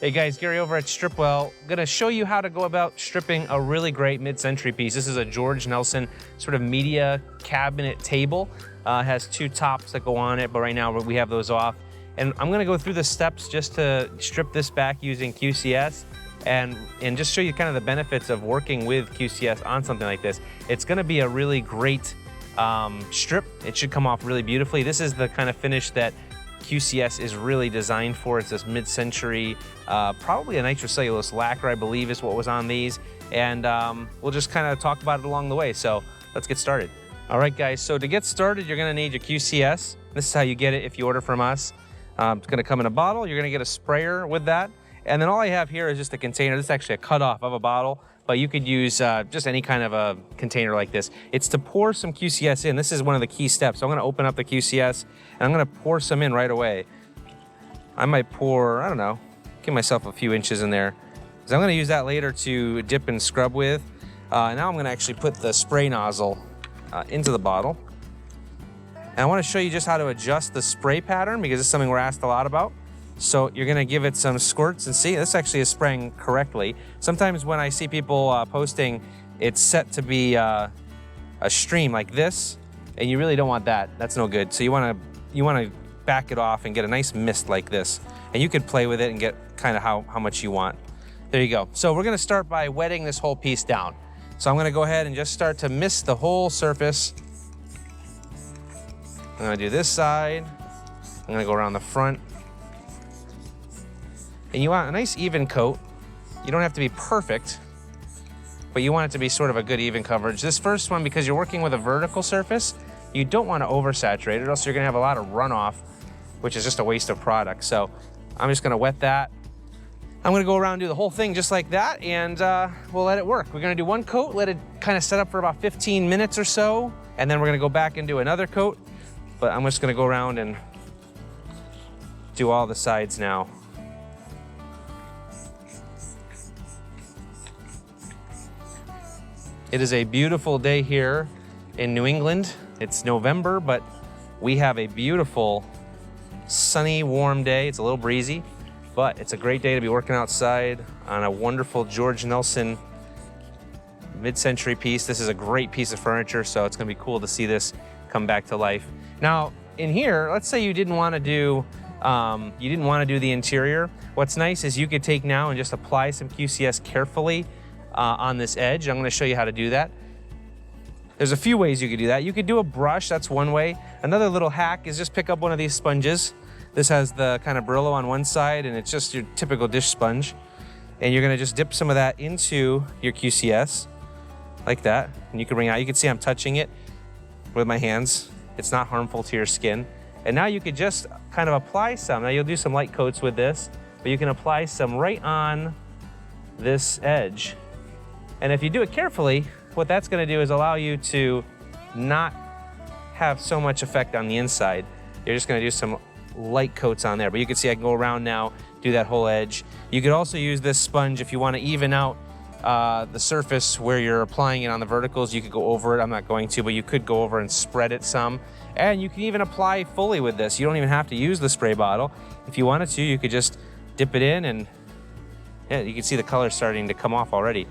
Hey guys, Gary over at Stripwell. Gonna show you how to go about stripping a really great mid-century piece. This is a George Nelson sort of media cabinet table. It has two tops that go on it, but right now we have those off. And I'm gonna go through the steps just to strip this back using QCS and just show you kind of the benefits of working with QCS on something like this. It's gonna be a really great strip. It should come off really beautifully. This is the kind of finish that QCS is really designed for. It's this mid-century, probably a nitrocellulose lacquer, I believe is what was on these. And we'll just kind of talk about it along the way. So let's get started. All right, guys, so to get started, you're gonna need your QCS. This is how you get it if you order from us. It's gonna come in a bottle. You're gonna get a sprayer with that. And then all I have here is just a container. This is actually a cutoff of a bottle, but you could use just any kind of a container like this. It's to pour some QCS in. This is one of the key steps. So I'm gonna open up the QCS and I'm gonna pour some in right away. I might pour, I don't know, give myself a few inches in there, because I'm gonna use that later to dip and scrub with. Now I'm gonna actually put the spray nozzle into the bottle. And I wanna show you just how to adjust the spray pattern, because it's something we're asked a lot about. So you're gonna give it some squirts and see, this actually is spraying correctly. Sometimes when I see people posting, it's set to be a stream like this, and you really don't want that. That's no good. So you wanna back it off and get a nice mist like this. And you could play with it and get kind of how much you want. There you go. So we're gonna start by wetting this whole piece down. So I'm gonna go ahead and just start to mist the whole surface. I'm gonna do this side. I'm gonna go around the front. And you want a nice even coat. You don't have to be perfect, but you want it to be sort of a good even coverage. This first one, because you're working with a vertical surface, you don't want to oversaturate it, or else you're gonna have a lot of runoff, which is just a waste of product. So I'm just gonna wet that. I'm gonna go around and do the whole thing just like that, and we'll let it work. We're gonna do one coat, let it kind of set up for about 15 minutes or so, and then we're gonna go back and do another coat. But I'm just gonna go around and do all the sides now. It is a beautiful day here in New England. It's November, but we have a beautiful, sunny, warm day. It's a little breezy, but it's a great day to be working outside on a wonderful George Nelson mid-century piece. This is a great piece of furniture, so it's gonna be cool to see this come back to life. Now, in here, let's say you didn't wanna do the interior. What's nice is you could take now and just apply some QCS carefully on this edge. I'm gonna show you how to do that. There's a few ways you could do that. You could do a brush, that's one way. Another little hack is just pick up one of these sponges. This has the kind of Brillo on one side, and it's just your typical dish sponge. And you're gonna just dip some of that into your QCS, like that. And you can bring it out, you can see I'm touching it with my hands. It's not harmful to your skin. And now you could just kind of apply some. Now you'll do some light coats with this, but you can apply some right on this edge. And if you do it carefully, what that's gonna do is allow you to not have so much effect on the inside. You're just gonna do some light coats on there, but you can see I can go around now, do that whole edge. You could also use this sponge if you wanna even out the surface where you're applying it on the verticals. You could go over it, I'm not going to, but you could go over and spread it some. And you can even apply fully with this. You don't even have to use the spray bottle. If you wanted to, you could just dip it in and yeah, you can see the color starting to come off already.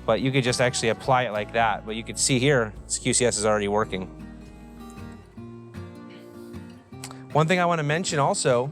But you could just actually apply it like that. But you can see here, this QCS is already working. One thing I want to mention also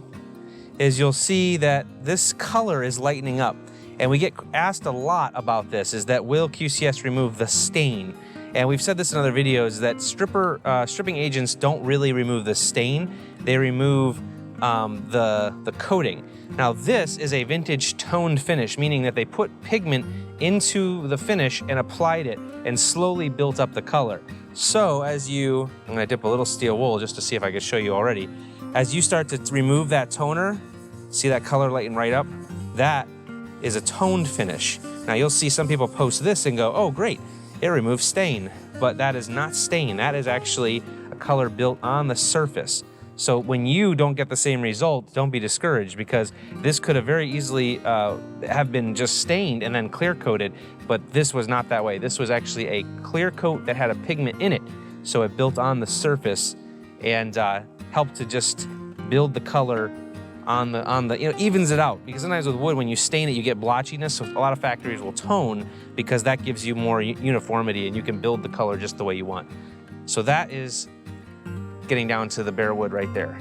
is you'll see that this color is lightening up. And we get asked a lot about this, is that will QCS remove the stain? And we've said this in other videos that stripping agents don't really remove the stain. They remove the coating. Now this is a vintage toned finish, meaning that they put pigment into the finish and applied it and slowly built up the color. So I'm gonna dip a little steel wool just to see if I can show you already. As you start to remove that toner, see that color lighten right up? That is a toned finish. Now you'll see some people post this and go, oh great, it removes stain. But that is not stain, that is actually a color built on the surface. So when you don't get the same result, don't be discouraged, because this could have very easily have been just stained and then clear coated, but this was not that way. This was actually a clear coat that had a pigment in it. So it built on the surface and helped to just build the color on the, you know, evens it out. Because sometimes with wood, when you stain it, you get blotchiness. So a lot of factories will tone because that gives you more uniformity and you can build the color just the way you want. So that is getting down to the bare wood right there.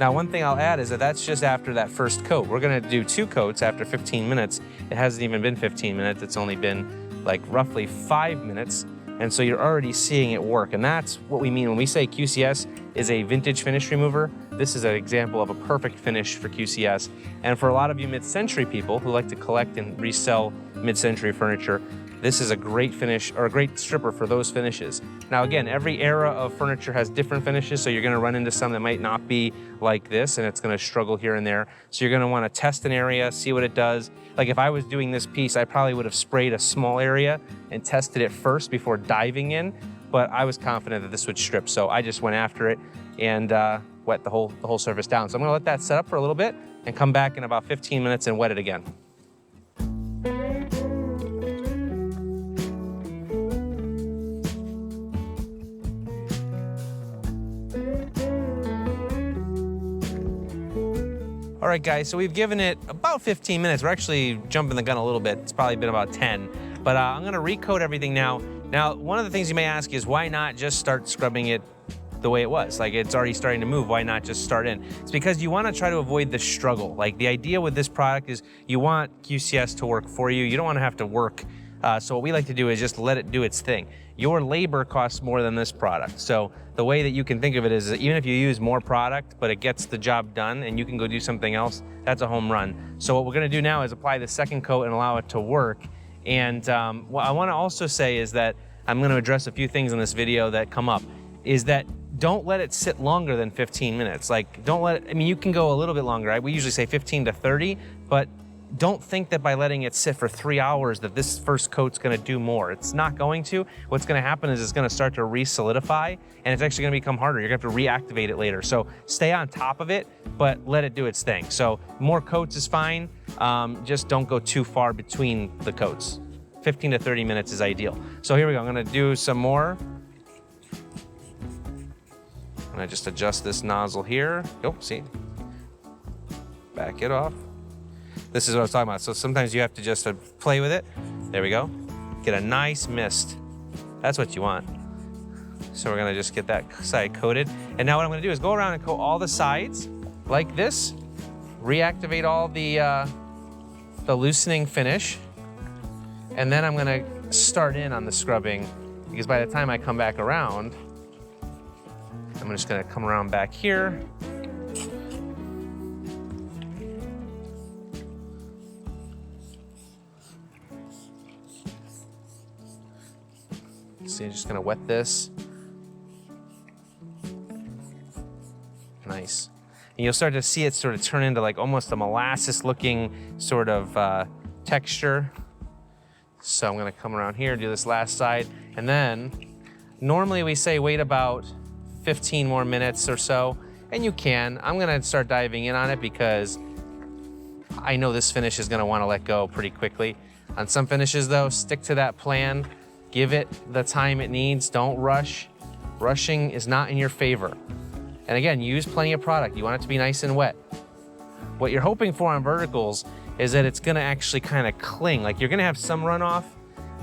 Now, one thing I'll add is that that's just after that first coat. We're gonna do 2 coats after 15 minutes. It hasn't even been 15 minutes. It's only been like roughly 5 minutes. And so you're already seeing it work. And that's what we mean when we say QCS is a vintage finish remover. This is an example of a perfect finish for QCS. And for a lot of you mid-century people who like to collect and resell mid-century furniture, this is a great finish, or a great stripper for those finishes. Now again, every era of furniture has different finishes, so you're gonna run into some that might not be like this, and it's gonna struggle here and there. So you're gonna wanna test an area, see what it does. Like if I was doing this piece, I probably would have sprayed a small area and tested it first before diving in, but I was confident that this would strip, so I just went after it and wet the whole surface down. So I'm gonna let that set up for a little bit and come back in about 15 minutes and wet it again. All right, guys, so we've given it about 15 minutes. We're actually jumping the gun a little bit. It's probably been about 10, but I'm gonna recoat everything now. Now, one of the things you may ask is why not just start scrubbing it the way it was? Like it's already starting to move, why not just start in? It's because you wanna try to avoid the struggle. Like the idea with this product is you want QCS to work for you. You don't wanna have to work. So what we like to do is just let it do its thing. Your labor costs more than this product. So the way that you can think of it is that even if you use more product, but it gets the job done and you can go do something else, that's a home run. So what we're gonna do now is apply the second coat and allow it to work. And what I wanna also say is that I'm gonna address a few things in this video that come up, is that don't let it sit longer than 15 minutes. Like don't let it, I mean, you can go a little bit longer, right? We usually say 15 to 30, but don't think that by letting it sit for 3 hours that this first coat's gonna do more. It's not going to. What's gonna happen is it's gonna start to re-solidify and it's actually gonna become harder. You're gonna have to reactivate it later. So stay on top of it, but let it do its thing. So more coats is fine. Just don't go too far between the coats. 15 to 30 minutes is ideal. So here we go, I'm gonna do some more. I'm gonna just adjust this nozzle here. Oh, see? Back it off. This is what I was talking about. So sometimes you have to just play with it. There we go. Get a nice mist. That's what you want. So we're gonna just get that side coated. And now what I'm gonna do is go around and coat all the sides like this. Reactivate all the loosening finish. And then I'm gonna start in on the scrubbing because by the time I come back around, I'm just gonna come around back here. See, I'm just gonna wet this. Nice. And you'll start to see it sort of turn into like almost a molasses looking sort of texture. So I'm gonna come around here, do this last side, and then normally we say wait about 15 more minutes or so, and you can. I'm gonna start diving in on it because I know this finish is gonna wanna let go pretty quickly. On some finishes though, stick to that plan. Give it the time it needs, don't rush. Rushing is not in your favor. And again, use plenty of product. You want it to be nice and wet. What you're hoping for on verticals is that it's gonna actually kind of cling. Like you're gonna have some runoff,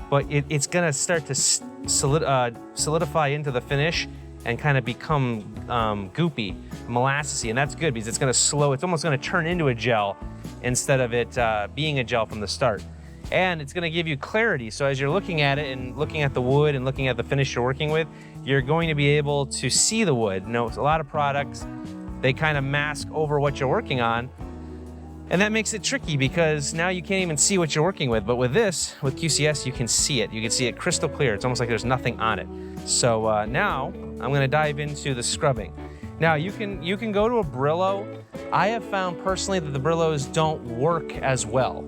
but it's gonna start to solidify into the finish and kind of become goopy, molassesy, and that's good because it's gonna slow, it's almost gonna turn into a gel instead of it being a gel from the start. And it's gonna give you clarity. So as you're looking at it and looking at the wood and looking at the finish you're working with, you're going to be able to see the wood. You know, a lot of products, they kind of mask over what you're working on. And that makes it tricky because now you can't even see what you're working with. But with this, with QCS, you can see it. You can see it crystal clear. It's almost like there's nothing on it. So now I'm gonna dive into the scrubbing. Now you can go to a Brillo. I have found personally that the Brillos don't work as well.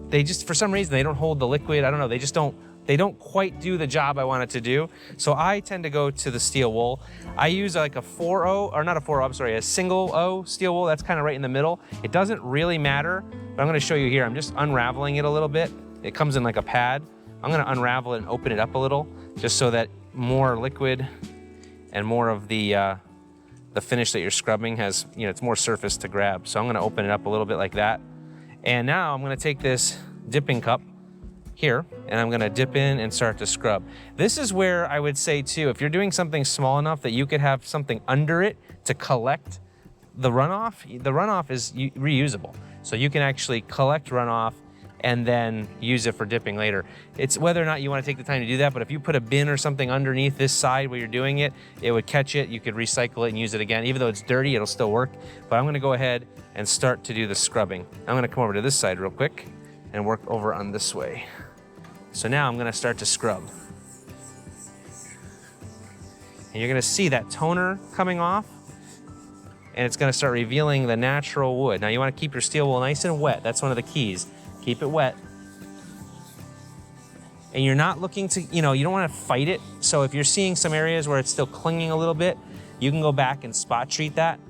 They just, for some reason, they don't hold the liquid. I don't know, they don't quite do the job I want it to do. So I tend to go to the steel wool. I use like a 4-0, or not a 4-0, I'm sorry, a single O steel wool. That's kind of right in the middle. It doesn't really matter, but I'm gonna show you here. I'm just unraveling it a little bit. It comes in like a pad. I'm gonna unravel it and open it up a little, just so that more liquid and more of the finish that you're scrubbing has, it's more surface to grab. So I'm gonna open it up a little bit like that. And now I'm gonna take this dipping cup here, and I'm gonna dip in and start to scrub. This is where I would say too, if you're doing something small enough that you could have something under it to collect the runoff is reusable. So you can actually collect runoff and then use it for dipping later. It's whether or not you want to take the time to do that, but if you put a bin or something underneath this side where you're doing it, it would catch it, you could recycle it and use it again. Even though it's dirty, it'll still work. But I'm gonna go ahead and start to do the scrubbing. I'm gonna come over to this side real quick and work over on this way. So now I'm gonna start to scrub. And you're gonna see that toner coming off, and it's gonna start revealing the natural wood. Now you wanna keep your steel wool nice and wet. That's one of the keys. Keep it wet. And you're not looking to, you don't wanna fight it. So if you're seeing some areas where it's still clinging a little bit, you can go back and spot treat that.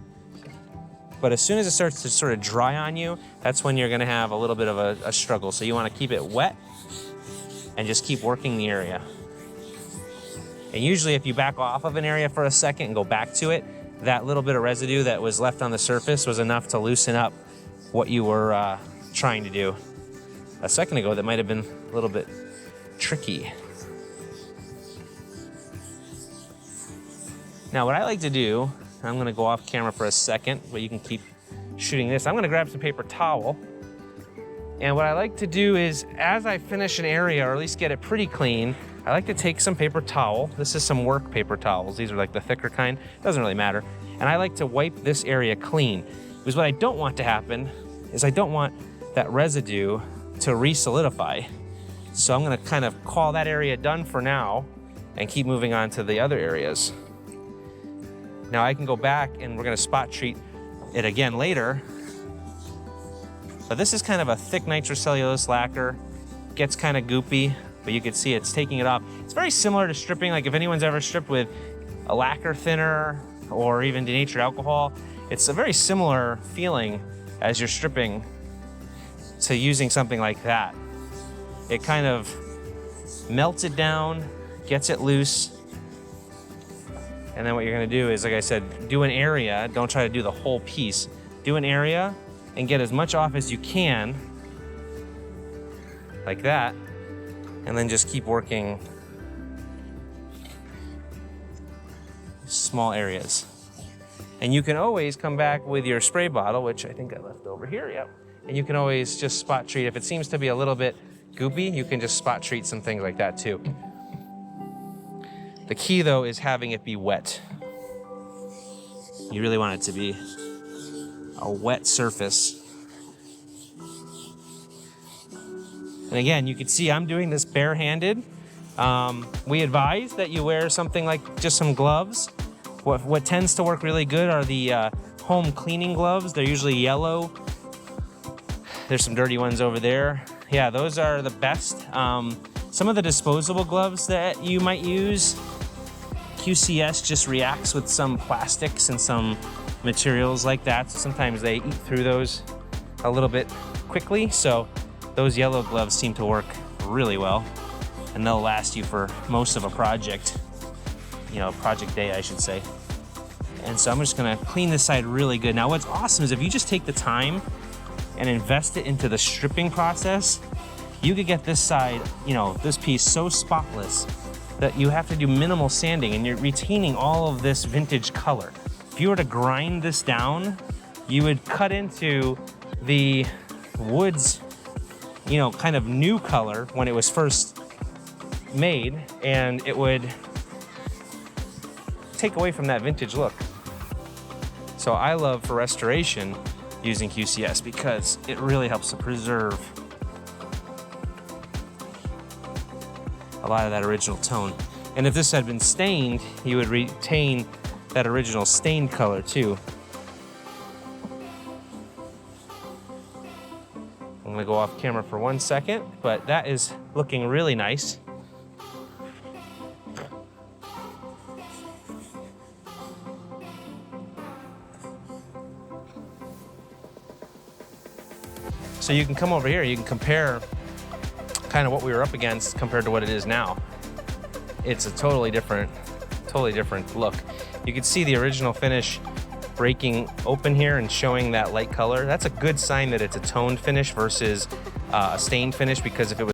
But as soon as it starts to sort of dry on you, that's when you're gonna have a little bit of a struggle. So you wanna keep it wet and just keep working the area. And usually if you back off of an area for a second and go back to it, that little bit of residue that was left on the surface was enough to loosen up what you were trying to do. A second ago, that might have been a little bit tricky. Now what I like to do, I'm gonna go off camera for a second, but you can keep shooting this. I'm gonna grab some paper towel. And what I like to do is, as I finish an area, or at least get it pretty clean, I like to take some paper towel. This is some work paper towels. These are like the thicker kind. Doesn't really matter. And I like to wipe this area clean. Because what I don't want to happen is I don't want that residue to re-solidify. So I'm gonna kind of call that area done for now and keep moving on to the other areas. Now I can go back and we're gonna spot treat it again later. But this is kind of a thick nitrocellulose lacquer. Gets kind of goopy, but you can see it's taking it off. It's very similar to stripping. Like if anyone's ever stripped with a lacquer thinner or even denatured alcohol, it's a very similar feeling as you're stripping to using something like that. It kind of melts it down, gets it loose. And then what you're gonna do is, like I said, do an area. Don't try to do the whole piece. Do an area and get as much off as you can, like that, and then just keep working small areas. And you can always come back with your spray bottle, which I think I left over here, yep. And you can always just spot treat. If it seems to be a little bit goopy, you can just spot treat some things like that too. The key though is having it be wet. You really want it to be a wet surface. And again, you can see I'm doing this barehanded. We advise that you wear something like just some gloves. What tends to work really good are the home cleaning gloves. They're usually yellow. There's some dirty ones over there. Yeah, those are the best. Some of the disposable gloves that you might use, QCS just reacts with some plastics and some materials like that. So sometimes they eat through those a little bit quickly. So those yellow gloves seem to work really well, and they'll last you for most of a project, project day, I should say. And so I'm just gonna clean this side really good. Now what's awesome is if you just take the time and invest it into the stripping process, you could get this side, this piece so spotless that you have to do minimal sanding and you're retaining all of this vintage color. If you were to grind this down, you would cut into the wood's, kind of new color when it was first made, and it would take away from that vintage look. So I love for restoration using QCS because it really helps to preserve a lot of that original tone. And if this had been stained, you would retain that original stained color too. I'm gonna go off camera for 1 second, but that is looking really nice. So you can come over here, you can compare kind of what we were up against compared to what it is now. It's a totally different look. You can see the original finish breaking open here and showing that light color. That's a good sign that it's a toned finish versus a stained finish, because if it was